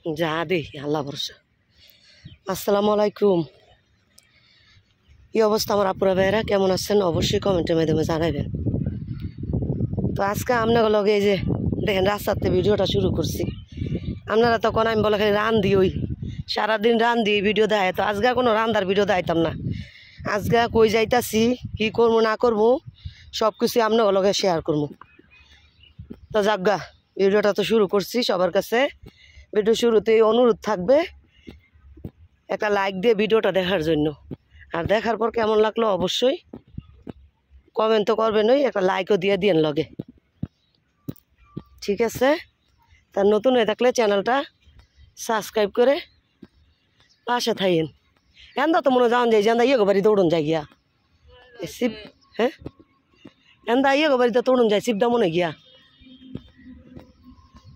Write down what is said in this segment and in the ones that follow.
যা দেখি আল্লাহ ভরসা। আসসালামু আলাইকুম। কি অবস্থা আমার আপুরা ভাইয়েরা, কেমন আছেন? অবশ্যই কমেন্টের মাধ্যমে জানাবেন। তো আজকে আপনার লগে এই যে দেখেন রাস্তাতে ভিডিওটা শুরু করছি। আপনারা তখন আমি বলে খালি রান দিই, ওই সারাদিন রান দিয়ে ভিডিও দেয়, তো আজকে কোনো রান্দার ভিডিও দেখাইতাম না। আজকে কই যাইতাছি, কি করবো না করবো সব কিছু আপনার লগে শেয়ার করবো। তো যাজ্ঞা ভিডিওটা তো শুরু করছি। সবার কাছে ভিডিও শুরুতেই অনুরোধ থাকবে একটা লাইক দিয়ে ভিডিওটা দেখার জন্য। আর দেখার পর কেমন লাগলো অবশ্যই কমেন্ট তো করবেনই, একটা লাইকও দিয়ে দিন লগে, ঠিক আছে? তার নতুন হয়ে থাকলে চ্যানেলটা সাবস্ক্রাইব করে পাশে থাকেন। এন্দা তো মনে যাওয়ান যাই এন্দা ইয়ে বাড়ি দৌড়ন যাই গিয়া শিব, হ্যাঁ এন্দা ইয়ে বাড়িতে দৌড়ন যায় শিবদা মনে গিয়া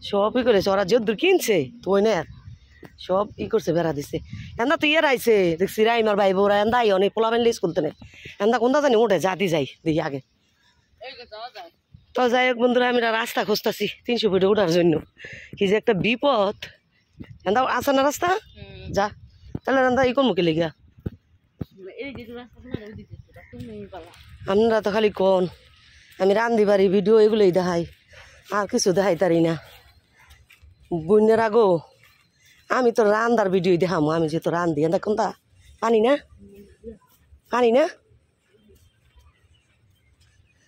সব ই করেছে। ওরা যদ্দূর কিনছে তো ওই না সব ই করছে, বেড়া দিছে। এন্দা তো ইয়ের আইছে দেখছি রাইমার ভাই বোরা এন্দা আই অনেক পোলা মেনলে স্কুল তেনে এন্দা কোনটা জানি উঠে জাতি যাই দেখি আগে। তো যাই হোক বন্ধুরা, আমি রাস্তা খুঁজতেছি 300 ফুটে ওঠার জন্য। কি যে একটা বিপদ। এন্দা আছে না রাস্তা? যা তাহলে এন্দা ই কোন মুখে লেগা আপনারা তো খালি কোন আমি রান্ধি বাড়ি ভিডিও এগুলোই দেখাই, আর কিছু দেখাই তারি না। বন্যার আগো আমি তো রান্দার ভিডিও দেখামো, আমি যেহেতু রান্ধি। এন্দা কোনটা পানি না পানি না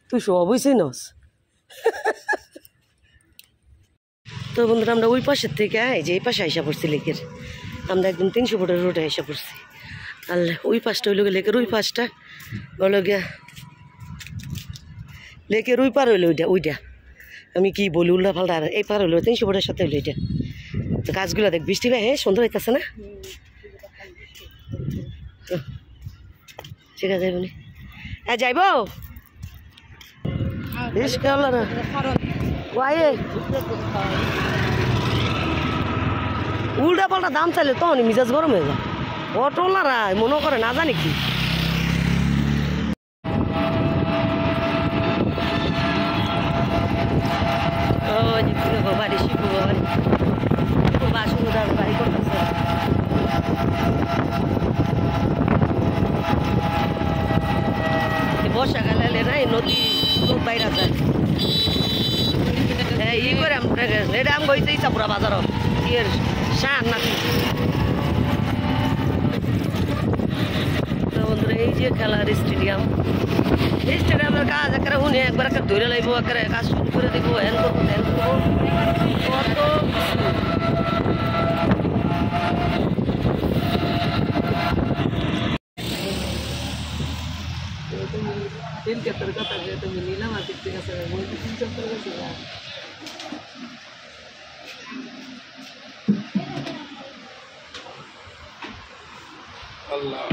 তুই সবই চিনস। তো বন্ধুরা আমরা ওই পাশের থেকে এই যে এই পাশে আইসা পড়ছি লেকের। আমরা একদম 300 ফুটের রোডে আইসা পড়ছি। আর ওই পাশটা হইল লেকের, ওই পাশটা হলো গিয়া লেকের ওই পার হইলো ওইটা আমি কি বলি উল্টা ফাল্টা। আর এই পার হইলো 300 ফুটের সাথে হইলো এটা। তো গাছগুলো দেখ বৃষ্টি ভাই হ্যাঁ সুন্দর হইতেছে না? ঠিক আছে যাইব হ্যাঁ যাইব উল্টা পাল্টা দাম চাইলে তখন মিজাজ গরম হয়ে যায়। অটোলারা মনে করে না জানি কি বাড়ি শিব বাড়ি বাসুদার বাড়ি করতেছে। বর্ষাকালে এলে না এই নদী লোক বাইরা যায়। হ্যাঁ ই করে এটা আমি গইতে ইচ্ছা পুরা বাজারও ইয়ের শান নাকি। বন্ধুরা এই যে খেলার স্টেডিয়াম, এই স্টেডিয়ামের কাজ একটা শুনে একবার একটা ধরে লাগবো, একটা কাজ শুরু করে দেবো, হ্যান করবো ধ্যান করবো কত তিন ক্ষেত্রের কথা তুমি নিলাম আর ঠিক আছে বলতে 3 চক্কর গেছে। আল্লাহ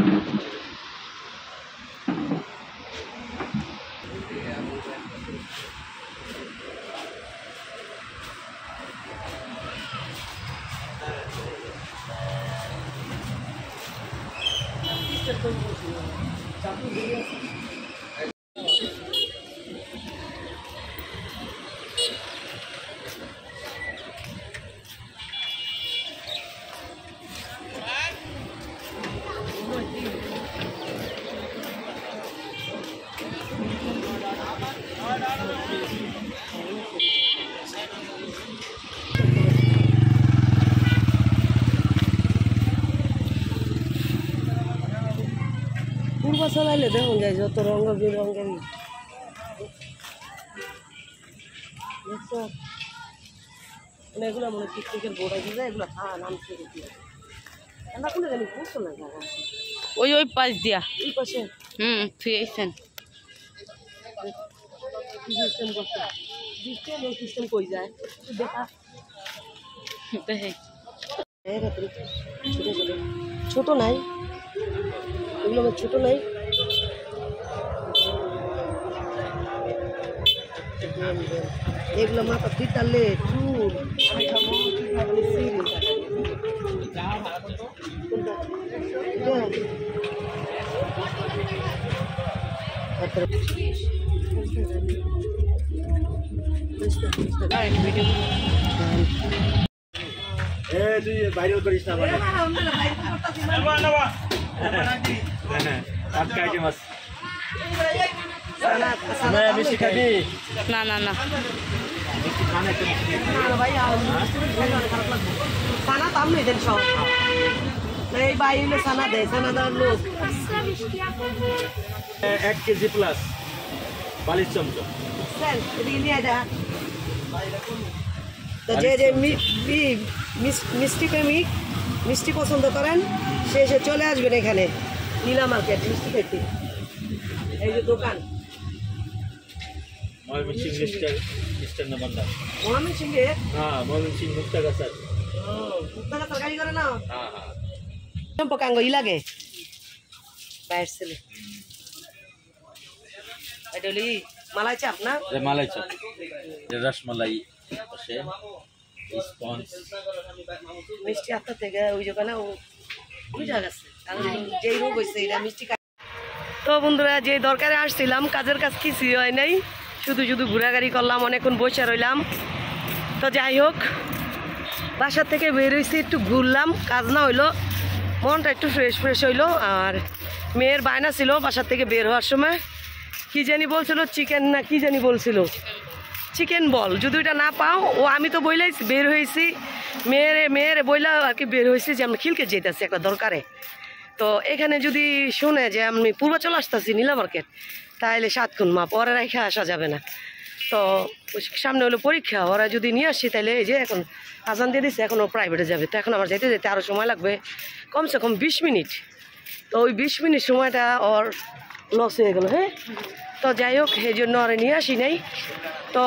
পূর্ব চালাইলে দেখুন যায় যত রঙ বিরঙের এগুলো মনে পিকনিকের বোর্ড আছে যায়, এগুলো খাওয়া নাম ছেড়ে দিয়ে আমরা কোনো জানি বুঝতো না জায়গা ওই ওই পাশ দিয়া এই পাশে ফিরেছেন সিস্টেম করতে সিস্টেম কই যায় দেখা ছোট নাই এগুলো আমার ছোট নাই। এগুলো মাথা পিতালে চুল তুই ভাইরাল করিস না মানে আজকে আইটেম আছে মিষ্টি খাবি না না না সানা তো আমি দেন সব এই বাইরে সানা দেয় সানা দেওয়ার লোক 1 কেজি প্লাস 42 চমচম তো যে যে মিষ্টি প্রেমিক মিষ্টি পছন্দ করেন সে এসে চলে আসবেন এখানে নীলা মার্কেট মিষ্টি খেতে এই যে দোকান ময়মনসিংহ মিষ্টান্ন ভান্ডার ময়মনসিংহে হ্যাঁ ময়মনসিংহ মুক্তাগাছার মুক্তাগাছার গাড়ি করে না হ্যাঁ হ্যাঁ চম্পকাঙ্গ ই লাগে বাইরের ছেলে এটা হলি মালাই চাপ না মালাই চাপ রসমালাই আছে স্পঞ্জ মিষ্টি আপনার থেকে ওই দোকানে বুঝা গেছে কারণ যেই রোগ হয়েছে এটা মিষ্টি তো বন্ধুরা যে দরকারে আসছিলাম কাজের কাজ কিছুই হয় নাই শুধু শুধু ঘোরাঘুরি করলাম অনেকক্ষণ বসে রইলাম তো যাই হোক বাসার থেকে বের হয়েছি একটু ঘুরলাম কাজ না হইলো মনটা একটু ফ্রেশ হইলো আর মেয়ের বায়না ছিল বাসার থেকে বের হওয়ার সময় কি জানি বলছিল চিকেন না কি জানি বলছিল চিকেন বল যদি ওইটা না পাও ও আমি তো বইলাই বের হয়েছি মেয়ের বইলা আর কি বের হয়েছি যে আমি খিলকে যেতেছি একটা দরকারে তো এখানে যদি শুনে যে আমি পূর্বাচল আসতেছি নীলা মার্কেট তাহলে 7 খুন মাপ ওরা রেখে আসা যাবে না তো সামনে হলো পরীক্ষা ওরা যদি নিয়ে আসছি তাহলে এই যে এখন আজান দিয়ে দিচ্ছে এখন ও প্রাইভেটে যাবে তো এখন আমার যেতে যেতে আরও সময় লাগবে কমসে কম 20 মিনিট তো ওই 20 মিনিট সময়টা ওর লস হয়ে গেল হ্যাঁ তো যাই হোক এই জন্য ওরা নিয়ে আসি নাই তো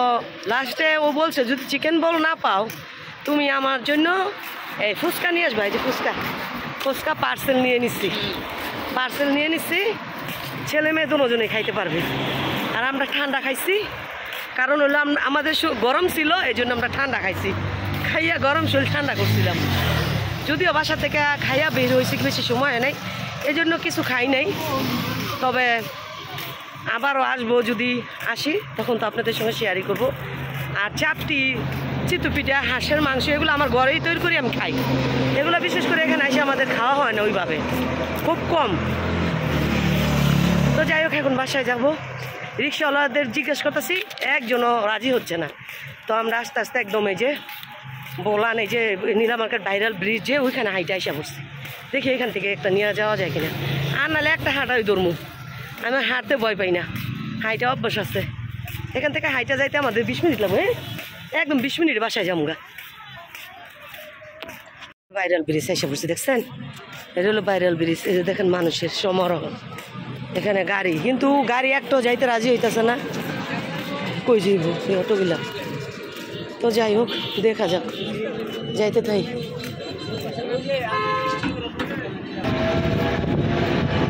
লাস্টে ও বলছে যদি চিকেন বল না পাও তুমি আমার জন্য এই ফুচকা নিয়ে আসবে এই যে ফুচকা পার্সেল নিয়ে নিচ্ছি ছেলে মেয়ে দুজনে খাইতে পারবে আর আমরা ঠান্ডা খাইছি কারণ হলো আমাদের গরম ছিল এই জন্য আমরা ঠান্ডা খাইছি খাইয়া গরম শরীর ঠান্ডা করছিলাম যদিও বাসা থেকে খাইয়া বের হয়েছি বেশি সময় নাই এই জন্য কিছু খাই নাই তবে আবারও আসবো যদি আসি তখন তো আপনাদের সঙ্গে শেয়ারই করব আর চাপটি চিতু-পিঠা হাঁসের মাংস এগুলো আমার ঘরেই তৈরি করি আমি খাই এগুলো বিশেষ করে এখানে এসে আমাদের খাওয়া হয় না ওইভাবে খুব কম তো যাই হোক এখন বাসায় যাব রিক্সাওয়ালাদের জিজ্ঞেস করতেছি একজনও রাজি হচ্ছে না তো আমরা আস্তে আস্তে একদম এই যে বলান এই যে নীলা মার্কেট ভাইরাল ব্রিজে ওইখানে হাইটা এসে পড়ছি দেখি এখান থেকে একটা নিয়ে যাওয়া যায় কিনা আর নাহলে একটা হাঁটাই ধরমু আমি হাঁটতে ভয় পাই না হাইটা অভ্যাস আছে এখান থেকে হাইটা যাইতে আমাদের 20 মিনিট লাগবে একদম 20 মিনিট বাসায় যামগা ভাইরাল ব্রিজ এসে পড়ছি দেখছেন এটা হলো ভাইরাল ব্রিজ এই যে দেখেন মানুষের সমারোহ এখানে গাড়ি কিন্তু গাড়ি একটাও যাইতে রাজি হইতেছে না কই যাইব এই অটোগুলা তো যাই হোক দেখা যাক যাইতে তাই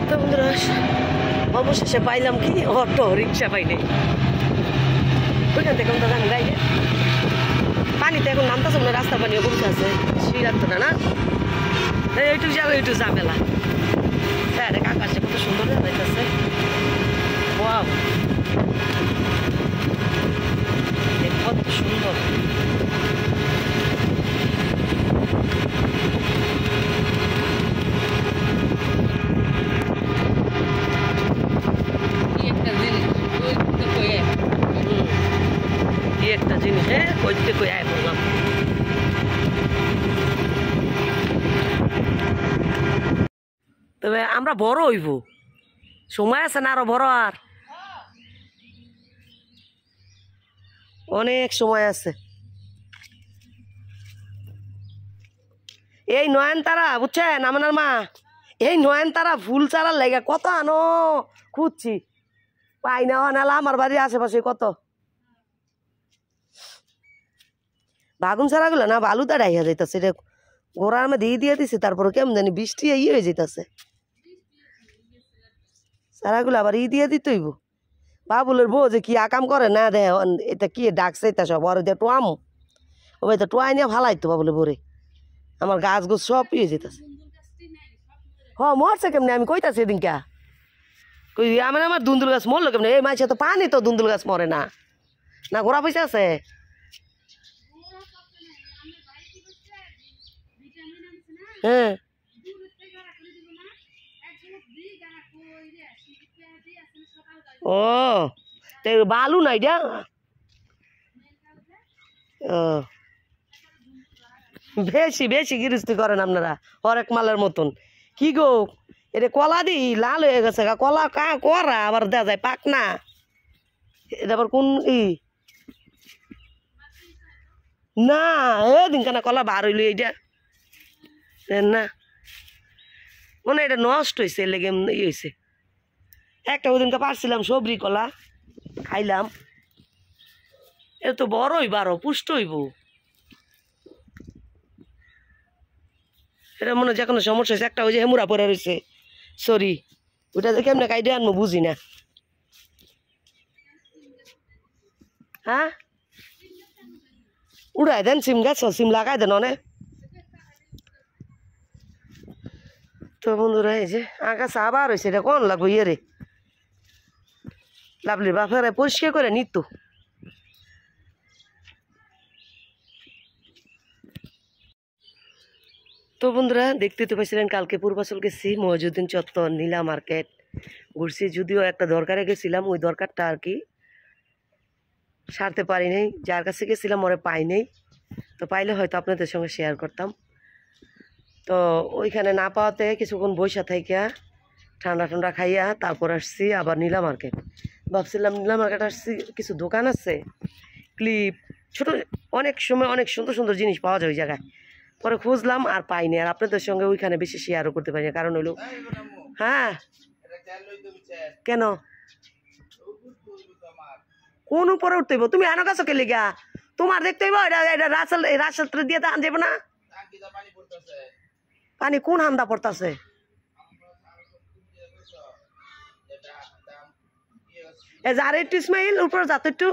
তো বন্ধুরা অবশেষে পাইলাম কি অটো রিক্সা পাইনি ওইখান থেকে আমরা যান গাইলে পানিতে এখন নামতেছে না রাস্তা পানিও কমতে আছে শ্রীরান্ত না এইটুকু যাবো এইটুকু ঝামেলা হ্যাঁ দেখ আকাশে কত সুন্দর যাইতেছে ওয়াও কত সুন্দর একটা জিনিস হ্যাঁ কইতে কই আয় বললাম তবে আমরা বড় হইব সময় আছে না আরো বড় আর অনেক সময় আছে এই নয়নতারা বুঝছেন আমার মা এই নয়নতারা ফুল চারার লেগে কত আনো খুঁজছি পাই না নালা আমার বাড়ির আশেপাশে কত বাগুন ছাড়াগুলো না বালুটা ডাইয়া যাইতেছে এটা গোড়ার আমি দিয়ে দিছি তারপরে কেমন জানি বৃষ্টি হয়ে যাইতেছে ছাড়াগুলো আবার দিয়ে দিতেইব বাবুলের বউ যে কি আকাম করে না দে এটা কি ডাকছে এটা সব আর টোয়াম ও এটা টোয়াই নিয়ে ভালাইতো বাবুলের বউরে আমার গাছ গোছ সব ইয়ে যেতেছে মরছে কেমনি আমি কইতাছি এদিনকা কই আমার দুন্দুল গাছ মরলো কেমনি এই মাঝে তো পানি তো দুন্দুল গাছ মরে না ঘোরা পয়সা আছে হ্যাঁ ও তো বালু নাই যা ও বেশি বেশি গিরস্তি করেন আপনারা হরেক মালের মতন কি গো এটা কলা দি লাল হয়ে গেছে কলা কা করা আবার দেওয়া যায় পাক না এটা আবার কোন ই না এদিন কেন কলা বার হইল এইটা না মনে এটা নষ্ট হয়েছে লেগে ই হয়েছে একটা ওই দিনকে পারছিলাম সবরি কলা খাইলাম এটা তো বড় হইব আরো পুষ্ট হইব এটা মনে হয় যে কোনো সমস্যা হয়েছে একটা ওই যে হেমুরা পরে রয়েছে সরি ওইটা যে কেমনে কাইডে আনবো বুঝি না হ্যাঁ উড়াই দেন সিম গাছ সিম লাগাই দেন অনেক তো বন্ধুরা এই যে আগাছা আবার হয়েছে এটা কোন লাগবো ইয়ে রে লাভলির বাপের পরিষ্কার করে নিত তো বন্ধুরা দেখতে তো পাইছিলেন কালকে পূর্বাচল গেছি মহিউদ্দিন চত্বর নীলা মার্কেট ঘুরছি যদিও একটা দরকারে গেছিলাম ওই দরকারটা আর কি সারতে পারি নাই যার কাছে গেছিলাম ওরে পাই নাই তো পাইলে হয়তো আপনাদের সঙ্গে শেয়ার করতাম তো ওইখানে না পাওয়াতে কিছুক্ষণ বৈশা থাইকা ঠান্ডা ঠান্ডা খাইয়া তারপর আসছি আবার নীলা মার্কেট ভাবছিলাম নীলা মার্কেট আসছি কিছু দোকান আছে ক্লিপ ছোট অনেক সময় অনেক সুন্দর সুন্দর জিনিস পাওয়া যায় ওই জায়গায় পরে খুঁজলাম আর পাইনি আর আপনাদের সঙ্গে ওইখানে বেশি শেয়ারও করতে পারিনি কারণ হইলো হ্যাঁ কেন কোন উপরে উঠতে হইব তুমি আনো কাছে কেলে গা তোমার দেখতে হইব এটা রাস্তা দিয়ে আন যাবো না পানি কোন হান্দা পড়তাছে যার একটু ইসমাইল উপরে যা তো একটু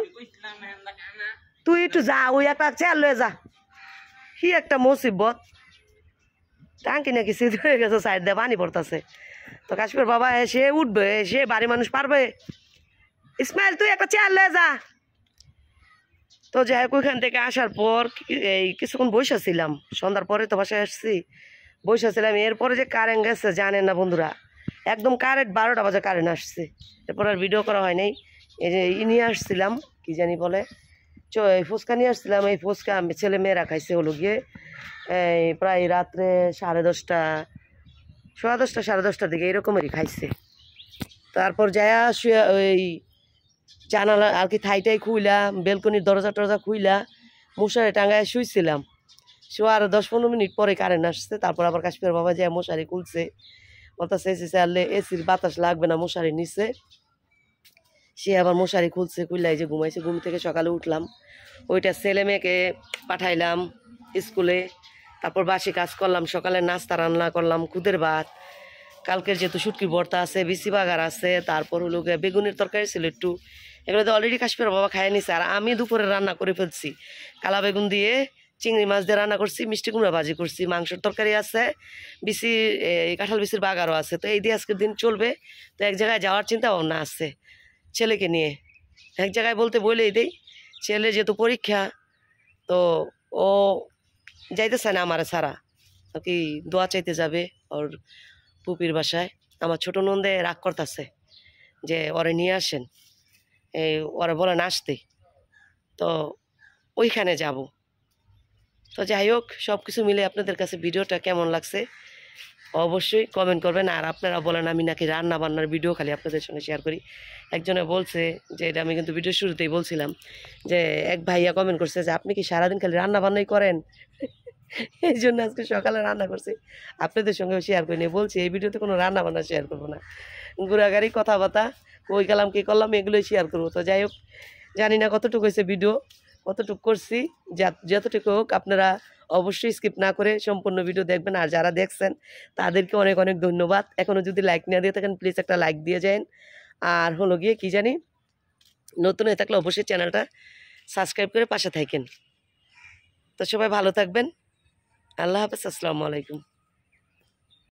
তুই একটু যা ওই একটা চেয়ার লয়ে যা কি একটা মুসিবত টাঙ্কি নাকি সিধ হয়ে গেছে সাইড দিয়ে পানি পড়তেছে তো কাশ্মীর বাবা সে উঠবে সে বাড়ি মানুষ পারবে ইসমাইল তুই একটা চেয়ার লয়ে যা তো যাই হোক ওইখান থেকে আসার পর এই কিছুক্ষণ বসেছিলাম সন্ধ্যার পরে তো বাসায় আসছি বসেছিলাম এরপরে যে কারেন্ট গেছে জানেন না বন্ধুরা একদম কারেন্ট 12টা বাজে কারেন্ট আসছে এরপর আর ভিডিও করা হয় নাই এই যে নিয়ে আসছিলাম কি জানি বলে এই ফুচকা নিয়ে আসছিলাম এই ফুচকা ছেলে মেয়েরা খাইছে হলো গিয়ে এই প্রায় রাত্রে 10:30 10:30 10:30টার দিকে এরকমেরই খাইছে তারপর যায়া শুয়ে ওই জানালা আর কি থাইটাই খুইলা বেলকনির দরজা টরজা খুইলা মশারি টাঙ্গায় শুইছিলাম শোয়ার 10-15 মিনিট পরে কারেন্ট আসছে তারপর আবার কাশ্মীর বাবা যায় মশারি খুলছে বলতেছে এসি চাললে এসির বাতাস লাগবে না মশারি নিচে সে আবার মশারি খুলছে খুললাই যে ঘুমাইছে ঘুম থেকে সকালে উঠলাম ওইটা ছেলে মেয়েকে পাঠাইলাম স্কুলে তারপর বাসি কাজ করলাম সকালে নাস্তা রান্না করলাম খুদের ভাত কালকের যেহেতু শুটকির ভর্তা আছে বিসি বাগার আছে তারপর হলো বেগুনের তরকারি ছিল একটু এগুলো তো অলরেডি কাশ্মীর বাবা খাইয়ে নিছে আর আমি দুপুরে রান্না করে ফেলছি কালা বেগুন দিয়ে চিংড়ি মাছ দিয়ে রান্না করছি মিষ্টি কুমড়া ভাজি করছি মাংসের তরকারি আছে বিসি কাঁঠাল বিসির বাগারও আছে তো এই দিয়ে আজকের দিন চলবে তো এক জায়গায় যাওয়ার চিন্তা ভাবনা আছে ছেলেকে নিয়ে এক জায়গায় বলতে বলেই দেই ছেলে যেহেতু পরীক্ষা তো ও যাইতেছে না আমার ছাড়া কি দোয়া চাইতে যাবে ওর পুপির বাসায় আমার ছোট নন্দে রাগ করতেছে যে ওরে নিয়ে আসেন এই ওরা বলেন আসতে তো ওইখানে যাব তো যাই হোক সব কিছু মিলে আপনাদের কাছে ভিডিওটা কেমন লাগছে অবশ্যই কমেন্ট করবেন আর আপনারা বলেন আমি নাকি রান্না বান্নার ভিডিও খালি আপনাদের সঙ্গে শেয়ার করি একজনে বলছে যে এটা আমি কিন্তু ভিডিও শুরুতেই বলছিলাম যে এক ভাইয়া কমেন্ট করছে যে আপনি কি সারাদিন খালি রান্না বান্নাই করেন এই জন্য আজকে সকালে রান্না করছি আপনাদের সঙ্গেও শেয়ার করি নিয়ে বলছি এই ভিডিওতে কোনো রান্না বান্না শেয়ার করবো না ঘোরাঘুরি কথাবার্তা কই গেলাম কী করলাম এগুলোই শেয়ার করবো তো যাই হোক জানি না কতটুকু হয়েছে ভিডিও কতটুকু করছি যতটুকু হোক আপনারা অবশ্যই স্কিপ না করে সম্পূর্ণ ভিডিও দেখবেন আর যারা দেখছেন তাদেরকে অনেক অনেক ধন্যবাদ এখনও যদি লাইক না দিয়ে থাকেন প্লিজ একটা লাইক দিয়ে যান আর হলো গিয়ে কি জানি নতুন হয়ে থাকলে অবশ্যই চ্যানেলটা সাবস্ক্রাইব করে পাশে থাকেন তো সবাই ভালো থাকবেন আল্লাহ হাফেজ আসসালামু আলাইকুম